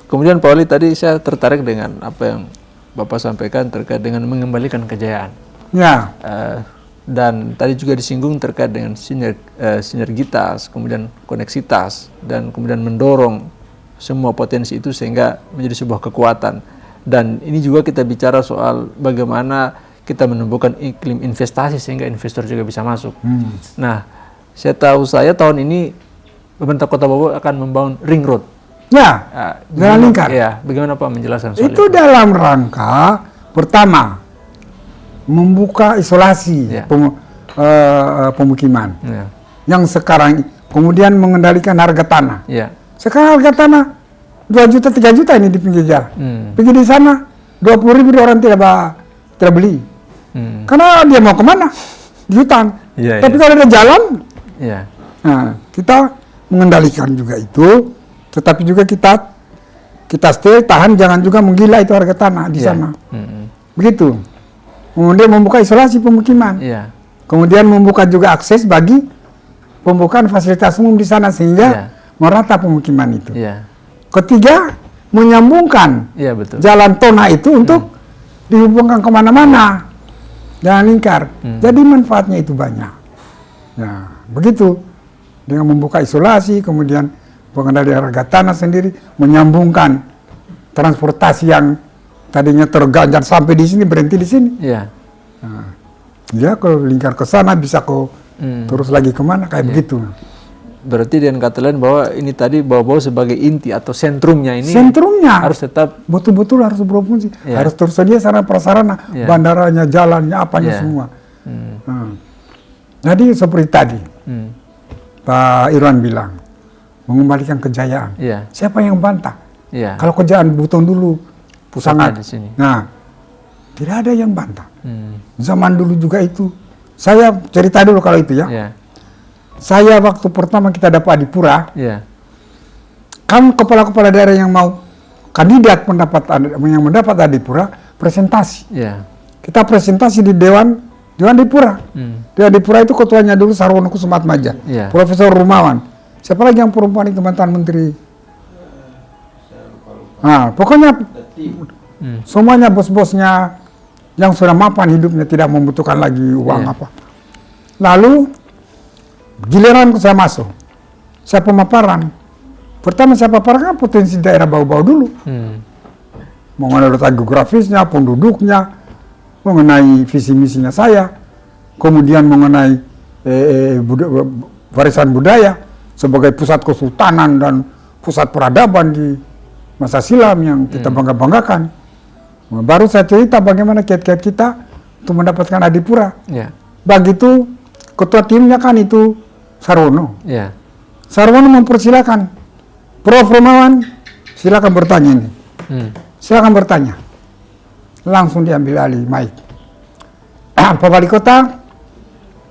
Kemudian Pak Wali, tadi saya tertarik dengan apa yang Bapak sampaikan terkait dengan mengembalikan kejayaan. Ya. Dan tadi juga disinggung terkait dengan sinergitas, kemudian koneksitas, dan kemudian mendorong semua potensi itu sehingga menjadi sebuah kekuatan. Dan ini juga kita bicara soal bagaimana kita menumbuhkan iklim investasi sehingga investor juga bisa masuk. Nah, saya tahun ini pemerintah Kota Bogor akan membangun ring road. Ya, jalan lingkar. Ya, bagaimana Pak menjelaskan soal itu? Dalam rangka pertama membuka isolasi pemukiman yang sekarang, kemudian mengendalikan harga tanah. Sekarang harga tanah 2 juta 3 juta ini di pinggir jalan. Pergi di sana 20.000 orang tidak beli. Karena dia mau kemana? Di hutan. Tapi kalau ada jalan, nah, kita mengendalikan juga itu, tetapi juga kita stay, tahan, jangan juga menggila itu harga tanah di sana. Begitu. Kemudian membuka isolasi pemukiman. Kemudian membuka juga akses bagi pembukaan fasilitas umum di sana sehingga merata pemukiman itu. Ketiga, menyambungkan jalan tona itu untuk dihubungkan kemana-mana, jalan lingkar. Jadi manfaatnya itu banyak. Nah, begitu. Dengan membuka isolasi, kemudian pengendalian harga tanah sendiri, menyambungkan transportasi yang tadinya terganjar sampai di sini, berhenti di sini. Nah, ya kalau lingkar ke sana bisa terus lagi kemana, kayak begitu. Berarti dengan kata lain bahwa ini tadi bawa-bawa sebagai inti atau sentrumnya ini harus tetap betul-betul harus berfungsi, harus tersedia sarana prasarana, bandaranya, jalannya, apanya semua. Jadi seperti tadi Pak Irwan bilang mengembalikan kejayaan. Siapa yang bantah? Kalau kejayaan butuh dulu sangat di sini. Nah, tidak ada yang bantah. Zaman dulu juga itu. Saya cerita dulu kalau itu ya. Saya waktu pertama kita dapat Adipura, kan kepala-kepala daerah yang mau kandidat yang mendapat Adipura presentasi. Kita presentasi di Dewan Adipura. Dewan Adipura itu ketuanya dulu Sarwono Kusumatmaja, Profesor Rumawan. Siapa lagi yang perempuan itu mantan menteri? Nah, pokoknya semuanya bos-bosnya yang sudah mapan hidupnya, tidak membutuhkan lagi uang apa. Lalu giliran saya masuk, saya pemaparan. Pertama saya paparkan potensi daerah Bau-Bau dulu. Mengenai letak geografisnya, penduduknya, mengenai visi misinya saya, kemudian mengenai warisan budaya sebagai pusat kesultanan dan pusat peradaban di masa silam yang kita bangga-banggakan. Baru saya cerita bagaimana kiat-kiat kita untuk mendapatkan Adipura. Begitu ketua timnya kan itu Sarwono. Sarwono mempersilakan, Prof. Rumawan, silakan bertanya ini. Silakan bertanya. Langsung diambil alih mic. Pak Wali Kota,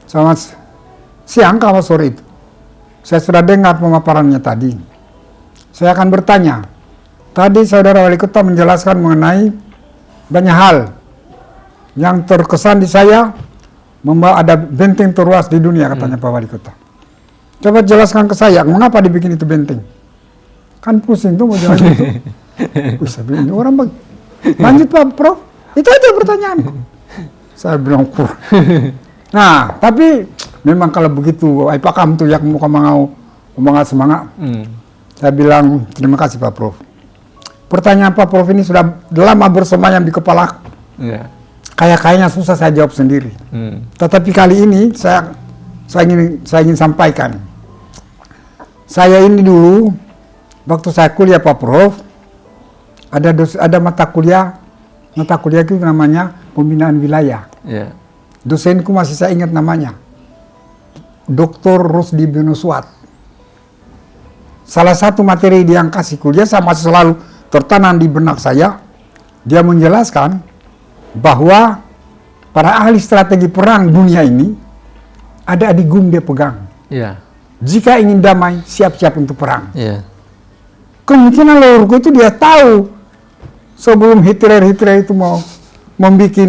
selamat siang kalau sore itu. Saya sudah dengar pemaparannya tadi. Saya akan bertanya. Tadi saudara Wali Kota menjelaskan mengenai banyak hal yang terkesan di saya, ada benteng terluas di dunia katanya Pak Wali Kota. Coba jelaskan ke saya, mengapa dibikin itu benteng? Kan pusing tuh mau jalan itu. Bisa bilang orang lanjut Pak Prof, itu aja pertanyaanku. Saya bilang nah, tapi memang kalau begitu, Pak Kam tuh yang muka mau semangat. Saya bilang terima kasih Pak Prof. Pertanyaan Pak Prof ini sudah lama bersemayam di kepala. Kayaknya susah saya jawab sendiri. Tetapi kali ini saya ingin sampaikan. Saya ini dulu waktu saya kuliah Pak Prof, ada mata kuliah itu namanya pembinaan wilayah. Dosenku masih saya ingat namanya, Dr. Rusdi Binuswat. Salah satu materi dia yang kasih kuliah sama selalu tertanam di benak saya. Dia menjelaskan bahwa para ahli strategi perang dunia ini ada adigum dia pegang. Jika ingin damai, siap-siap untuk perang. Kemungkinan leluhurku itu dia tahu sebelum Hitler itu mau membuat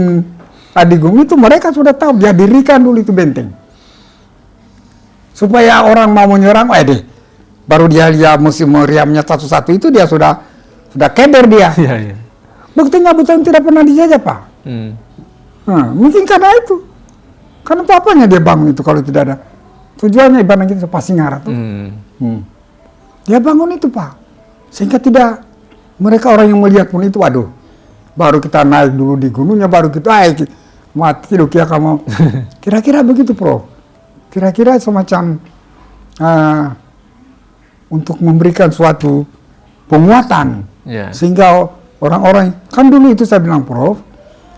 adigum itu, mereka sudah tahu, dia dirikan dulu itu benteng. Supaya orang mau menyerang, baru dia mesti meriamnya satu-satu itu dia sudah keder dia. Iya, iya. Buktinya Buton tidak pernah dijajah, Pak. Nah, mungkin karena itu. Karena apanya dia bangun itu kalau tidak ada tujuannya, ibarat kita pasti ngarah tuh. Dia bangun itu, Pak. Sehingga tidak, mereka orang yang melihat pun itu, waduh, baru kita naik dulu di gunungnya, baru kita mati dulu ya kamu. Kira-kira begitu, Prof. Kira-kira semacam untuk memberikan suatu penguatan. Sehingga orang-orang, kan dulu itu saya bilang, Prof,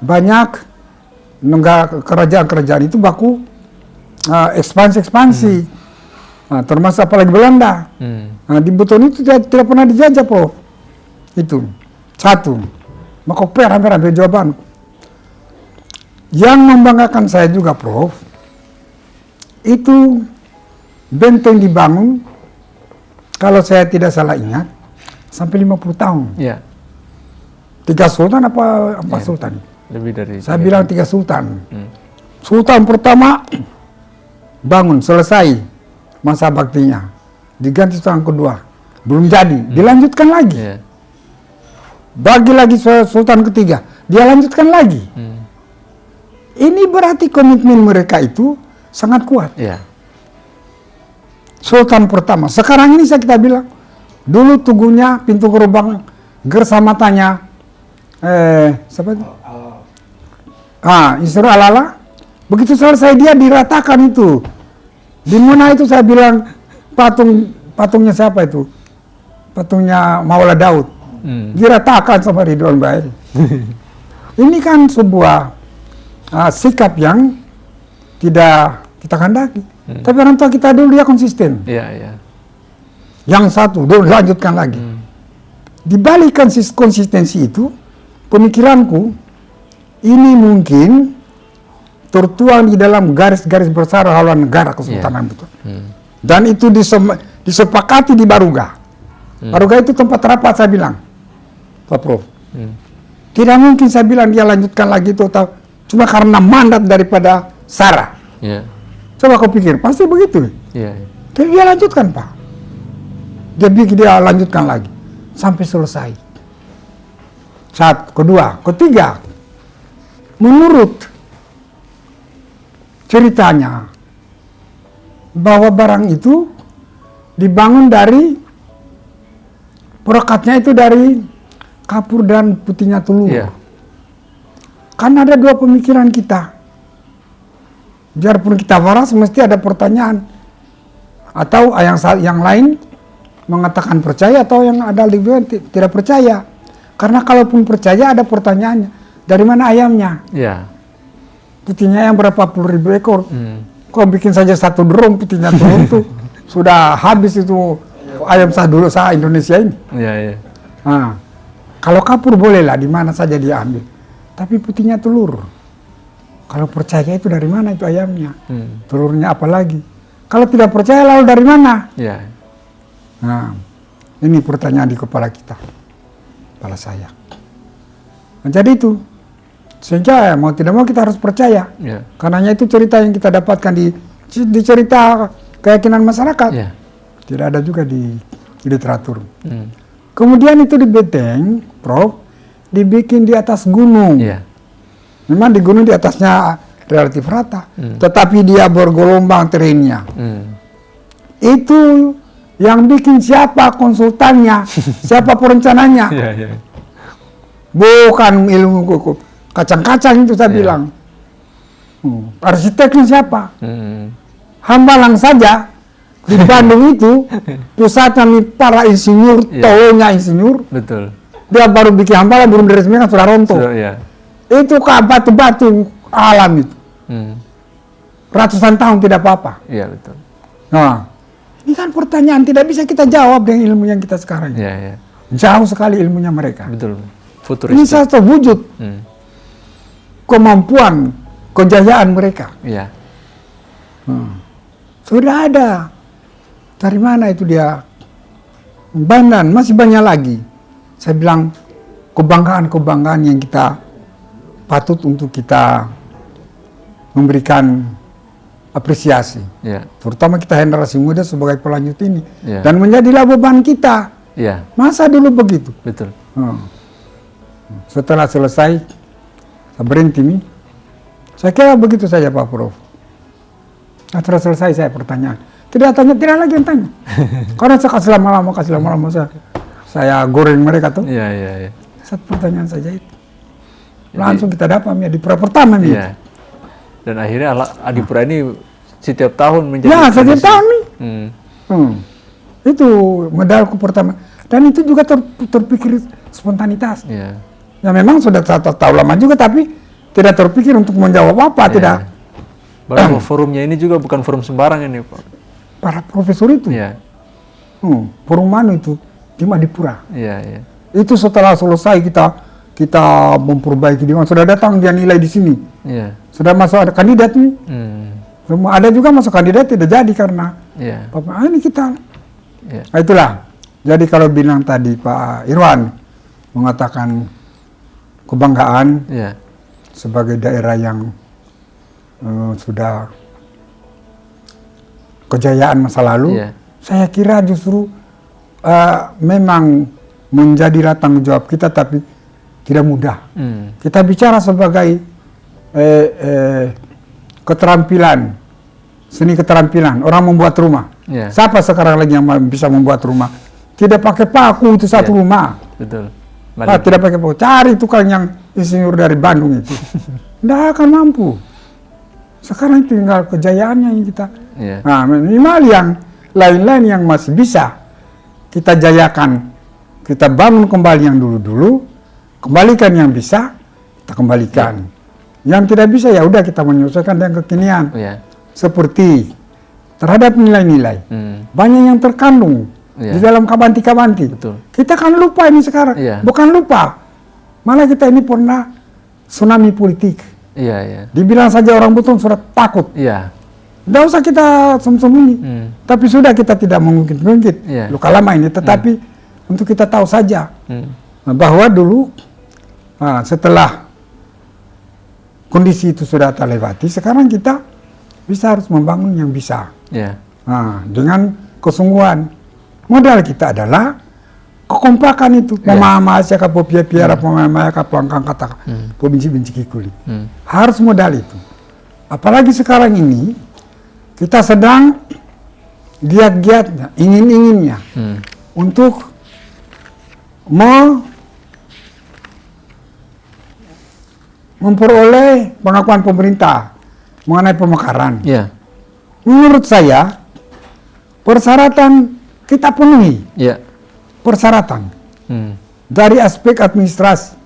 banyak negara kerajaan-kerajaan itu baku ekspansi, termasuk apalagi Belanda. Di Buton itu tidak pernah dijajah, Prof. Itu satu. Maka hampir jawabanku. Yang membanggakan saya juga, Prof, itu benteng dibangun, kalau saya tidak salah ingat, sampai 50 tahun. 3 sultan apa 4 sultan? Lebih dari. Saya bilang 3 sultan. Sultan pertama bangun, selesai masa baktinya. Diganti sultan kedua. Belum jadi, dilanjutkan lagi. Bagi lagi sultan ketiga, dia lanjutkan lagi. Ini berarti komitmen mereka itu sangat kuat. Sultan pertama. Sekarang ini kita bilang, dulu tugunya, pintu gerbang, gersa matanya, siapa itu? Isra Alala. Begitu selesai dia diratakan itu. Di mana itu saya bilang patungnya siapa itu? Patungnya Maula Daud. Diratakan sama Ridwan Baik. Ini kan sebuah sikap yang tidak kita kehendaki. Tapi orang tua kita dulu dia konsisten. Yang satu, dia lanjutkan lagi. Di balik konsistensi itu, pemikiranku, ini mungkin tertuang di dalam garis-garis besar haluan negara Kesultanan Buton. Dan itu disepakati di Baruga. Baruga itu tempat rapat, saya bilang, Pak Prof. Tidak mungkin saya bilang dia lanjutkan lagi itu, cuma karena mandat daripada Sarah. Coba kau pikir, pasti begitu. Tapi dia lanjutkan, Pak. Dia lanjutkan lagi sampai selesai. Satu, kedua, ketiga, menurut ceritanya bahwa barang itu dibangun dari perekatnya itu dari kapur dan putihnya telur. Kan ada dua pemikiran kita. Biarpun kita waras, mesti ada pertanyaan. Atau yang lain mengatakan percaya, atau yang ada lebih tidak percaya. Karena kalaupun percaya, ada pertanyaannya. Dari mana ayamnya? Putihnya ayam berapa puluh ribu ekor. Kok bikin saja 1 drum putihnya telur itu sudah habis itu ayam dulu Indonesia ini. Kalau kapur bolehlah di mana saja dia ambil. Tapi putihnya telur. Kalau percaya itu dari mana itu ayamnya? Telurnya apalagi? Kalau tidak percaya lalu dari mana? Nah, ini pertanyaan di kepala kita. Kepala saya. Nah, jadi itu. Sehingga mau tidak mau kita harus percaya. Karenanya itu cerita yang kita dapatkan di cerita keyakinan masyarakat. Tidak ada juga di literatur. Kemudian itu di benteng, Prof, dibikin di atas gunung. Memang di gunung di atasnya relatif rata, tetapi dia bergelombang terengnya. Itu yang bikin siapa konsultannya, siapa perencananya. Bukan ilmu kacang-kacang itu saya bilang. Arsiteknya siapa? Hambalang saja di Bandung itu pusatnya para insinyur, taunya insinyur. Dia baru bikin Hambalang belum diresmikan sudah rontok. Itu batu-batu alam itu. Ratusan tahun tidak apa-apa. Nah, ini kan pertanyaan tidak bisa kita jawab dengan ilmu yang kita sekarang. Jauh sekali ilmunya mereka. Futuristik. Ini satu wujud kemampuan, kejayaan mereka. Sudah ada. Dari mana itu dia? Bandan, masih banyak lagi. Saya bilang kebanggaan-kebanggaan yang kita patut untuk kita memberikan apresiasi. Ya. Terutama kita generasi muda sebagai pelanjut ini. Ya. Dan menjadilah beban kita. Ya. Masa dulu begitu? Betul. Setelah selesai, saya berhenti nih. Saya kira begitu saja Pak Prof. Setelah selesai saya pertanyaan. Tidak lagi yang tanya. Karena saya kasih lama-lama saya goreng mereka tuh. Iya. Satu pertanyaan saja itu. Langsung kita dapat di pertama nih. Iya. Dan akhirnya Adipura ini setiap tahun menjadi. Ya, setiap tahun nih. Itu medalku pertama. Dan itu juga terpikir spontanitas. Iya. Ya memang sudah tahu lama juga, tapi tidak terpikir untuk menjawab apa, tidak. Bahkan forumnya ini juga bukan forum sembarang ini, Pak. Para profesor itu. Iya. Forum mana itu? Di Madipura. Iya. Itu setelah selesai kita memperbaiki di mana. Sudah datang dia nilai di sini. Iya. Sudah masuk ada kandidat nih. Semua ada juga masuk kandidat tidak jadi karena ini kita. Iya. Nah, itulah. Jadi kalau bilang tadi Pak Irwan mengatakan kebanggaan sebagai daerah yang sudah kejayaan masa lalu, saya kira justru memang menjadilah tanggung jawab kita, tapi tidak mudah. Kita bicara sebagai keterampilan, seni keterampilan, orang membuat rumah. Siapa sekarang lagi yang bisa membuat rumah? Tidak pakai paku itu satu rumah. Betul. Tidak pakai paku. Cari tukang yang insinyur dari Bandung itu. Tidak akan mampu. Sekarang tinggal kejayaannya yang kita. Nah, minimal yang lain-lain yang masih bisa kita jayakan. Kita bangun kembali yang dulu-dulu, kembalikan yang bisa, kita kembalikan. Yang tidak bisa ya udah kita menyesuaikan dengan kekinian. Seperti terhadap nilai-nilai. Banyak yang terkandung di dalam kabanti-kabanti. Kita kan lupa ini sekarang. Bukan lupa. Malah kita ini pernah tsunami politik. Dibilang saja orang Buton sudah takut. Tidak usah kita sembunyi. Tapi sudah kita tidak mengungkit-ungkit. Luka lama ini. Tetapi untuk kita tahu saja bahwa dulu setelah kondisi itu sudah terlewati, sekarang kita bisa harus membangun yang bisa. Dengan kesungguhan. Modal kita adalah kekompakan itu. Memahami siapa piara pemahami kapangkang kata benci kikuli. Harus modal itu. Apalagi sekarang ini kita sedang giat-giatnya, ingin-inginnya untuk memperoleh pengakuan pemerintah mengenai pemekaran. Menurut saya persyaratan kita penuhi. Persyaratan dari aspek administrasi,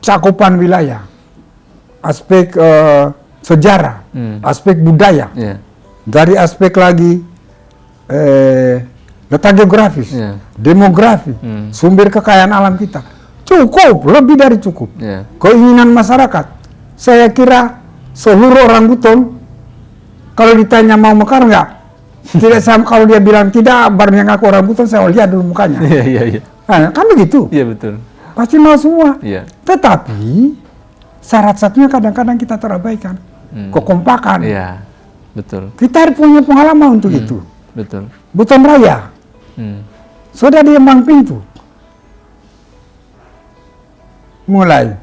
cakupan wilayah, aspek sejarah, aspek budaya, dari aspek lagi letak geografis, demografi, sumber kekayaan alam kita cukup, lebih dari cukup. Keinginan masyarakat, saya kira seluruh orang Buton kalau ditanya mau mekar nggak, tidak sama. Kalau dia bilang tidak, baru yang aku orang Buton, saya lihat dulu mukanya. Nah, kan begitu. Betul. Pasti mau semua. Tetapi syarat-syaratnya kadang-kadang kita terabaikan. Kekompakan. Betul. Kita harus punya pengalaman untuk itu. Betul. Buton Raya. Sudah di Embang Pintu. Mulai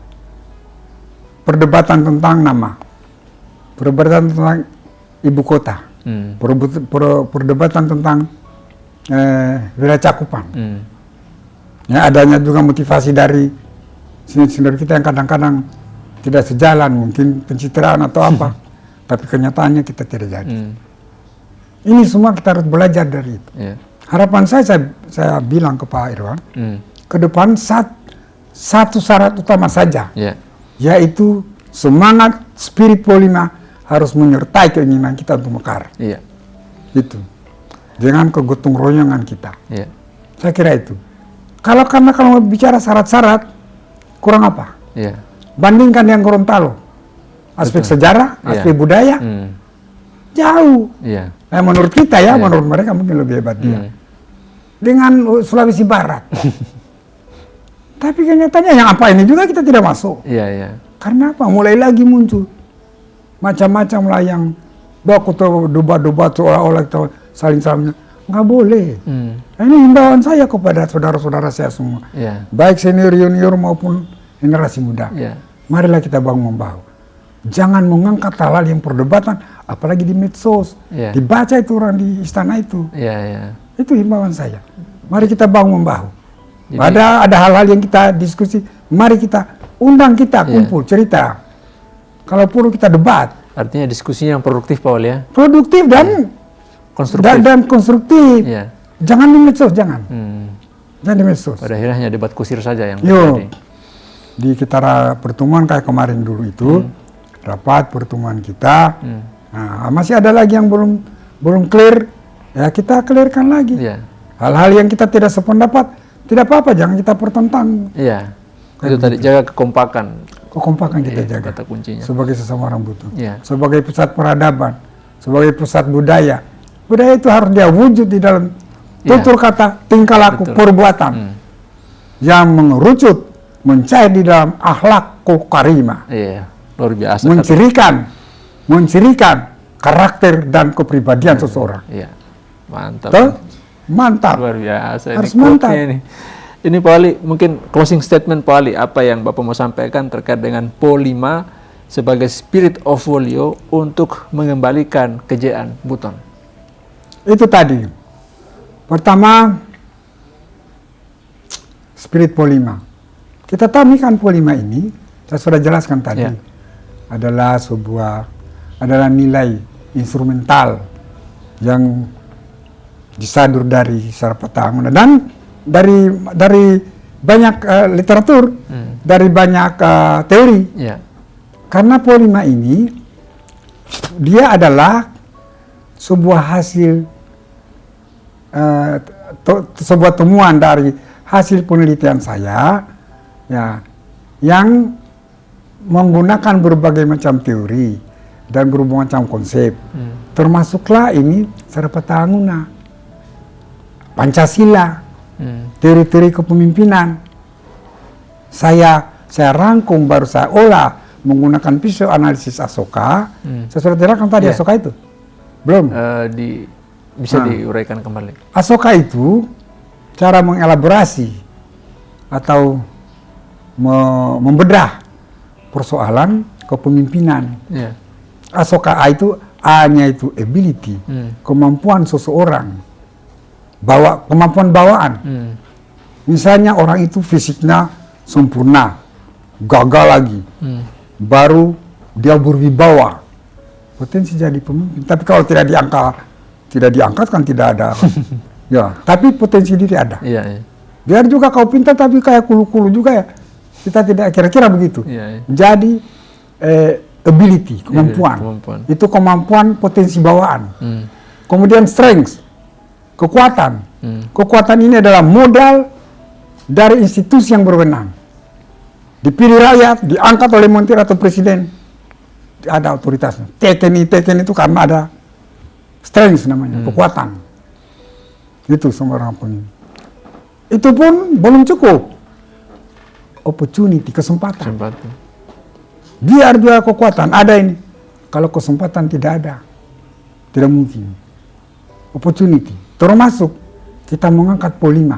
perdebatan tentang nama, perdebatan tentang ibu kota, perdebatan tentang wilayah cakupan. Adanya juga motivasi dari senior kita yang kadang-kadang tidak sejalan, mungkin pencitraan atau apa, tapi kenyataannya kita tidak jadi. Ini semua kita harus belajar dari itu. Harapan saya bilang ke Pak Irwan, ke depan satu syarat utama saja, yaitu semangat spirit Polima harus menyertai keinginan kita untuk mekar. Itu dengan kegotong royongan kita. Saya kira itu. Kalau bicara syarat-syarat, kurang apa? Bandingkan yang Gorontalo, aspek sejarah, aspek budaya, jauh. Menurut kita menurut mereka mungkin lebih hebat dia. Dengan Sulawesi Barat. Tapi kenyataannya yang apa ini juga kita tidak masuk. Karena apa? Mulai lagi muncul macam-macam lah yang baku tuh debat-debat seolah-olah kita saling-saling, nggak boleh. Nah, ini himbauan saya kepada saudara-saudara saya semua, baik senior junior maupun generasi muda. Marilah kita bangun membahu. Jangan mengangkat hal-hal yang perdebatan, apalagi di medsos, dibaca itu orang di istana itu. Itu himbauan saya. Mari kita bangun membahu. Ada hal-hal yang kita diskusi, mari kita undang, kita kumpul cerita. Kalau perlu kita debat. Artinya diskusinya yang produktif, Pak Wali, ya? Produktif dan konstruktif. Dan konstruktif. Jangan di medsos, jangan. Jangan di medsos. Pada akhirnya hanya debat kusir saja yang terjadi. Di kita pertemuan kayak kemarin dulu itu, rapat pertemuan kita. Nah, masih ada lagi yang belum clear, ya kita clearkan lagi. Hal-hal yang kita tidak sependapat, tidak apa-apa, jangan kita pertentang. Itu tadi, jaga kekompakan. Kekompakan kita jaga. Kata kuncinya. Sebagai sesama orang butuh. Sebagai pusat peradaban, sebagai pusat budaya. Budaya itu harus dia wujud di dalam tutur kata, tingkah laku, perbuatan. Yang mengerucut, mencair di dalam akhlak karimah. Luar biasa. Mencirikan karakter dan kepribadian seseorang. Mantap. Mantap. Luar biasa. Harus mantap. Ini Pak Wali, mungkin closing statement Pak Wali, apa yang Bapak mau sampaikan terkait dengan PO5 sebagai spirit of Wolio untuk mengembalikan kejayaan Buton? Itu tadi. Pertama, spirit PO5. Kita tahu kan PO5 ini, saya sudah jelaskan tadi, adalah nilai instrumental yang disadur dari Sarapatanguna dan dari banyak literatur, dari banyak teori. Karena PO5 ini dia adalah sebuah hasil sebuah temuan dari hasil penelitian saya, yang menggunakan berbagai macam teori dan berbagai macam konsep, termasuklah ini Sarapatanguna, Pancasila, teori-teori kepemimpinan. Saya rangkum, baru saya olah menggunakan pisau analisis Asoka. Saya sudah terangkan tadi Asoka itu belum? Bisa diuraikan kembali. Asoka itu cara mengelaborasi atau membedah persoalan kepemimpinan. Asoka A itu, A-nya itu ability, kemampuan seseorang, kemampuan bawaan. Misalnya orang itu fisiknya sempurna, gagal lagi, baru dia berwibawa, potensi jadi pemimpin. Tapi kalau tidak diangkat kan tidak ada. Tapi potensi diri ada. Biar juga kau pintar tapi kayak kulu-kulu juga ya. Kita tidak kira-kira begitu. Jadi ability, kemampuan. Itu kemampuan potensi bawaan. Kemudian strength, kekuatan. Kekuatan ini adalah modal dari institusi yang berwenang. Dipilih rakyat, diangkat oleh menteri atau presiden, ada otoritasnya. Teken itu karena ada strength namanya, kekuatan. Itu semua orang pemimpin. Itu pun belum cukup. Opportunity, kesempatan. Biar juga kekuatan ada ini. Kalau kesempatan tidak ada, tidak mungkin. Opportunity, termasuk kita mengangkat PO5.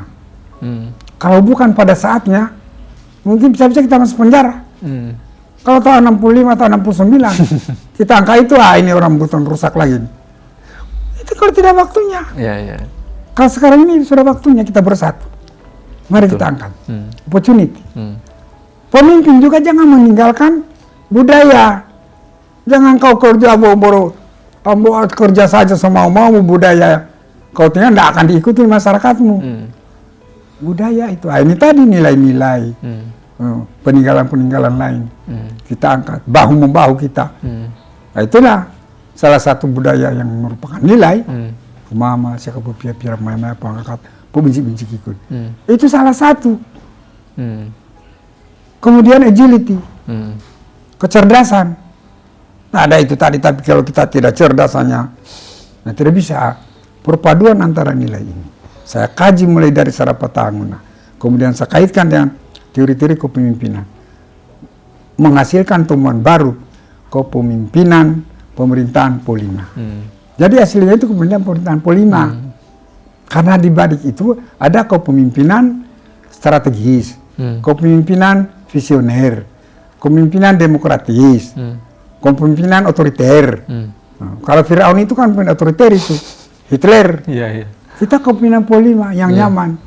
Kalau bukan pada saatnya, mungkin bisa-bisa kita masuk penjara. Kalau tahun 65 atau 69, kita angka itu, ini orang Buton rusak lagi. Itu kalau tidak waktunya. Kalau sekarang ini sudah waktunya kita bersatu. Mari kita angkat. Opportunity. Pemimpin juga jangan meninggalkan budaya. Jangan kau kerja kerja saja semau-mau budaya. Kau tinggal tidak akan diikuti masyarakatmu. Budaya itu. Ini tadi nilai-nilai. Peninggalan-peninggalan lain. Kita angkat. Bahu-membahu kita. Nah, itulah salah satu budaya yang merupakan nilai. Mama, siapa pia-pia, mama, pangkat, pembenci-benci ikut. Itu salah satu. Kemudian agility, kecerdasan. Nah, ada itu tadi, tapi kalau kita tidak cerdasannya, nah tidak bisa. Perpaduan antara nilai ini. Saya kaji mulai dari Sarapatanguna. Kemudian saya kaitkan dengan teori-teori kepemimpinan. Menghasilkan temuan baru, kepemimpinan pemerintahan Polima. Jadi aslinya itu pemerintahan Polima. Karena di balik itu ada kepemimpinan strategis, kepemimpinan visioner, kepemimpinan demokratis, kepemimpinan otoriter. Kalau Firaun itu kan pemimpin otoriter itu, Hitler. Kita kepemimpinan Polima yang nyaman,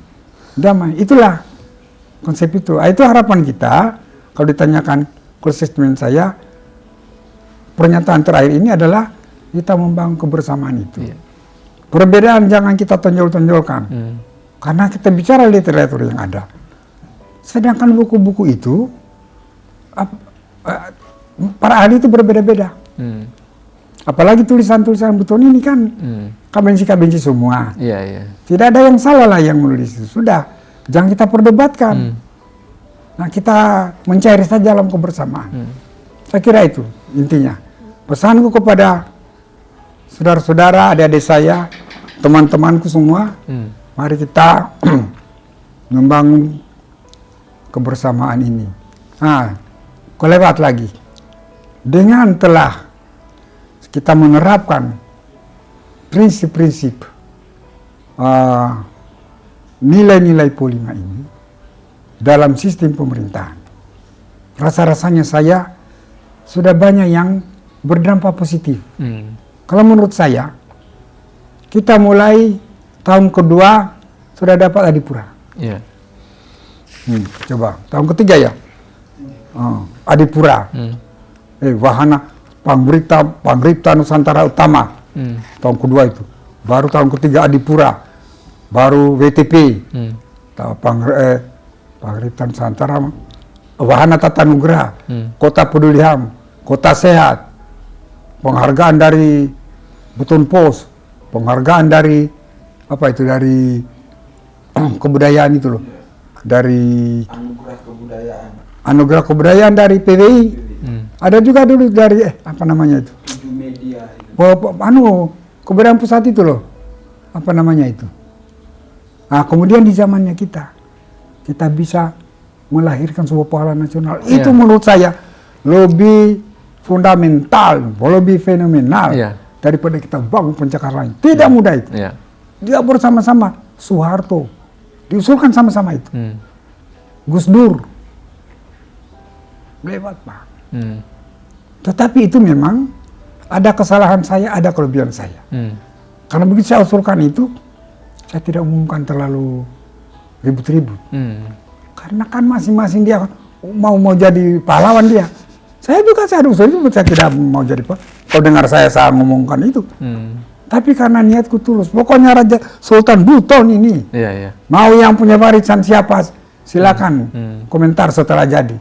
damai. Itulah konsep itu. Itu harapan kita. Kalau ditanyakan konstituen saya, pernyataan terakhir ini adalah kita membangun kebersamaan itu. Perbedaan jangan kita tonjol-tonjolkan. Karena kita bicara literatur yang ada. Sedangkan buku-buku itu, para ahli itu berbeda-beda. Apalagi tulisan-tulisan Buton ini kan kabenci-kabenci semua. Tidak ada yang salah lah yang menulis itu. Sudah, jangan kita perdebatkan. Nah, kita mencari saja dalam kebersamaan. Saya kira itu intinya. Pesanku kepada saudara-saudara, adik-adik saya, teman-temanku semua, mari kita membangun kebersamaan ini. Nah, kelewat lagi. Dengan telah kita menerapkan prinsip-prinsip nilai-nilai Polima ini dalam sistem pemerintahan, rasa-rasanya saya sudah banyak yang berdampak positif. Kalau menurut saya, kita mulai tahun kedua sudah dapat Adipura. Coba tahun ketiga ya, Adipura, Wahana Pangripta Nusantara Utama, tahun kedua itu. Baru tahun ketiga Adipura, baru WTP, Pangripta Nusantara, Wahana Tata Nugraha, Kota Peduli HAM, Kota Sehat, penghargaan dari Buton Pos, penghargaan dari apa itu, dari kebudayaan itu loh, dari anugerah kebudayaan dari PBI. Ada juga dulu dari apa namanya itu, kebudayaan pusat itu loh, apa namanya itu. Nah, kemudian di zamannya kita bisa melahirkan sebuah pahlawan nasional. Itu menurut saya lebih fundamental, lebih fenomenal daripada kita bangun pencakar lain. Tidak mudah itu. Dia bersama-sama, Soeharto diusulkan sama-sama itu. Gus Dur lewat Pak. Tetapi itu memang ada kesalahan saya, ada kelebihan saya. Karena begitu saya usulkan itu, saya tidak umumkan terlalu ribut-ribut. Karena kan masing-masing dia mau jadi pahlawan dia. Saya juga saya usul itu, saya tidak mau jadi pahlawan. Kalau dengar saya ngomongkan itu. Tapi karena niatku tulus. Pokoknya Raja Sultan Buton ini. Mau yang punya warisan siapa, silakan komentar setelah jadi.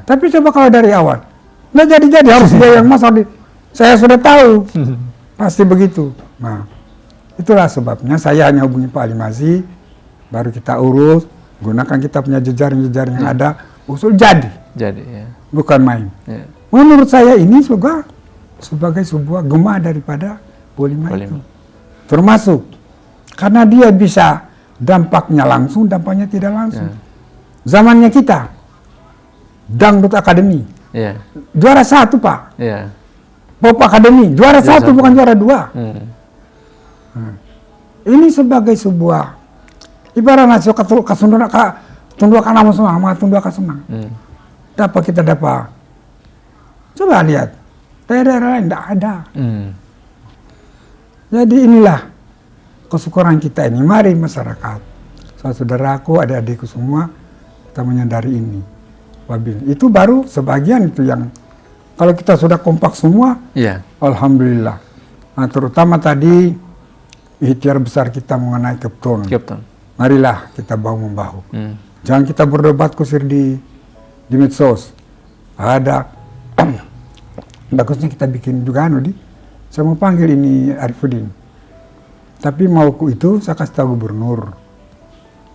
Tapi coba kalau dari awal, nggak jadi harus dia yang masuk. Saya sudah tahu, pasti begitu. Nah, itulah sebabnya saya hanya hubungi Pak Ali Masih, baru kita urus, gunakan kita punya jejaring-jejaring yang ada, usul jadi, bukan main. Menurut saya ini juga sebagai sebuah gema daripada Polima itu, termasuk karena dia bisa dampaknya langsung, dampaknya tidak langsung. Zamannya kita, Dangdut Akademi, juara 1 Pak. Pop Akademi, juara 1 bukan juara 2. Ini sebagai sebuah ibarat nasio kasunduna tundua kana semua, sama tundua kasenang. Kita dapat. Coba lihat, daerah lain tidak ada. Jadi inilah kesyukuran kita ini. Mari masyarakat, saudaraku, adik-adikku semua, kita menyadari ini. Itu baru sebagian itu yang kalau kita sudah kompak semua, alhamdulillah. Nah, terutama tadi ikhtiar besar kita mengenai Kepton. Marilah kita bahu-membahu. Jangan kita berdebat kusir di medsos. Ada bagusnya kita bikin juga saya mau panggil ini Arifudin. Tapi mauku itu saya kasih tahu gubernur.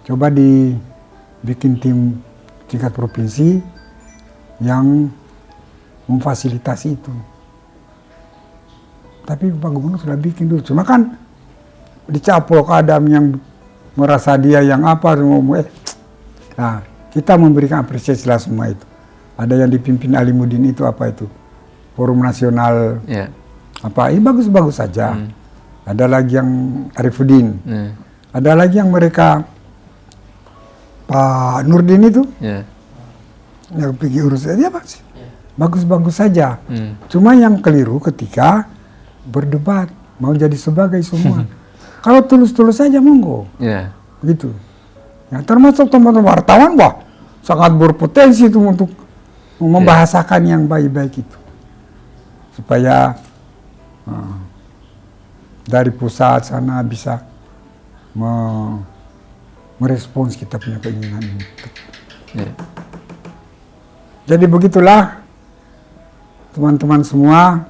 Coba dibikin tim tingkat provinsi yang memfasilitasi itu. Tapi Pak Gubernur sudah bikin dulu. Cuma kan dicaplok Adam yang merasa dia yang apa semua. Nah, kita memberikan apresiasi lah semua itu. Ada yang dipimpin Alimuddin itu apa itu? Forum Nasional Apa ini bagus-bagus saja. Ada lagi yang Arifudin, ada lagi yang mereka Pak Nurdin itu yang pergi urus dia sih bagus-bagus saja. Cuma yang keliru ketika berdebat mau jadi sebagai semua. Kalau tulus-tulus saja monggo, gitu. Ya, termasuk teman-teman wartawan, wah sangat berpotensi itu untuk membahasakan yang baik-baik itu, supaya dari pusat sana bisa merespons kita punya keinginan ini. Jadi begitulah teman-teman semua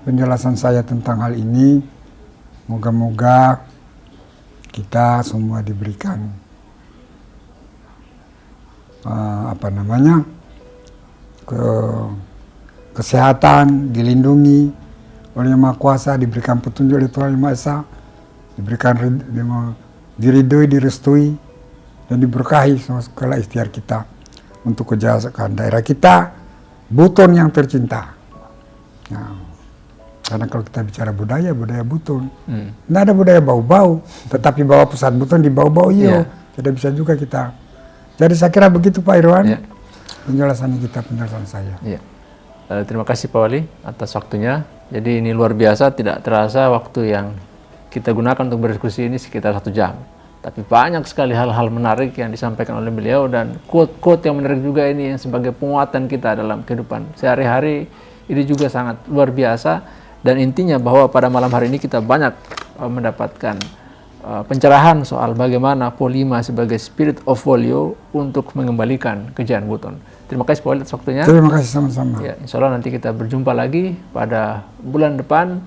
penjelasan saya tentang hal ini. Moga-moga kita semua diberikan kesehatan, dilindungi oleh Yang Maha Kuasa, diberikan petunjuk oleh Tuhan Yang Maha Esa, diberikan diridhoi, direstui, dan diberkahi segala ikhtiar kita untuk kejahatan daerah kita, Buton yang tercinta. Nah, karena kalau kita bicara budaya Buton, tidak ada budaya bau-bau, tetapi bahwa pusat Buton di bau-bau tidak bisa juga kita. Jadi saya kira begitu Pak Irwan, penjelasan saya. Terima kasih Pak Wali atas waktunya. Jadi ini luar biasa, tidak terasa waktu yang kita gunakan untuk berdiskusi ini sekitar 1 jam. Tapi banyak sekali hal-hal menarik yang disampaikan oleh beliau, dan quote-quote yang menarik juga ini yang sebagai penguatan kita dalam kehidupan sehari-hari. Ini juga sangat luar biasa, dan intinya bahwa pada malam hari ini kita banyak mendapatkan pencerahan soal bagaimana Polima sebagai spirit of Wolio untuk mengembalikan kejayaan Buton. Terima kasih Pak Wali atas waktunya. Terima kasih sama-sama. Ya, insya Allah nanti kita berjumpa lagi pada bulan depan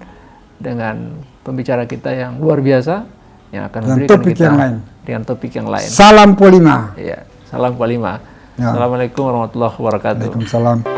dengan pembicara kita yang luar biasa yang akan memberikan kita dengan topik yang lain. Salam Polima. Ya, salam Polima. Assalamualaikum warahmatullahi wabarakatuh. Waalaikumsalam.